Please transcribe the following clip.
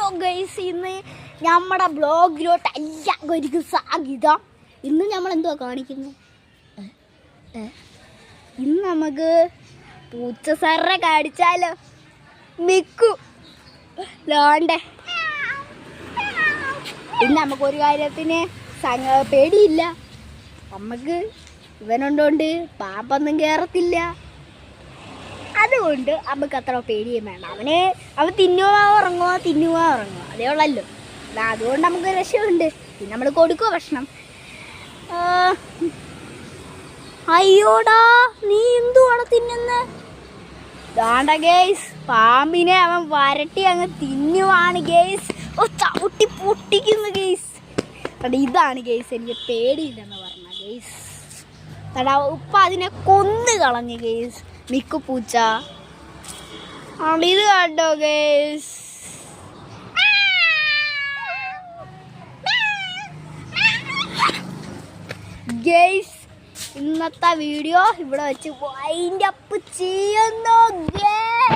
Hello guys, ഇന്ന് നമ്മുടെ ബ്ലോഗിലോട്ട് എല്ലാവർക്കും സ്വാഗതം. ഇന്ന് നമ്മൾ എന്തുവാ കാണിക്കുന്നു? ഇന്ന് നമുക്ക് പൂച്ച സാറിനെ കാണിച്ചാലോ? മിക്കു ലോണ്ടേ. ഇന്ന് നമുക്കൊരു കാര്യത്തിന് പേടിയില്ല. നമുക്ക് ഇവനുണ്ടോണ്ട് പാമ്പൊന്നും കയറത്തില്ല. അതുകൊണ്ട് നമുക്ക് അത്ര പേടിയും വേണ്ട. അവൻ തിന്നുക ഉറങ്ങുക അതേ ഉള്ളല്ലോ. അതുകൊണ്ട് നമുക്ക് രക്ഷയുണ്ട്. പിന്നെ നമ്മൾ കൊടുക്കുക ഭക്ഷണം. അയ്യോടാ, നീ എന്തുവാണ് തിന്നുന്നത്? ദാണ്ട ഗേസ്, പാമ്പിനെ അവൻ വരട്ടി അങ്ങ് തിന്നുവാണ് ഗേസ്. ചവിട്ടി പൊട്ടിക്കുന്നു ഗേസ്. ഇതാണ് ഗേസ് എനിക്ക് പേടിയില്ലെന്ന് പറഞ്ഞ ഗേസ്. ഉപ്പ അതിനെ കൊന്നു കളഞ്ഞു ഗേസ്. മിക്കു പൂച്ച ഇത് കണ്ടോ ഗേസ്? ഗേസ്, ഇന്നത്തെ വീഡിയോ ഇവിടെ വെച്ച് വൈൻഡ് അപ്പ് ചെയ്യുന്നു.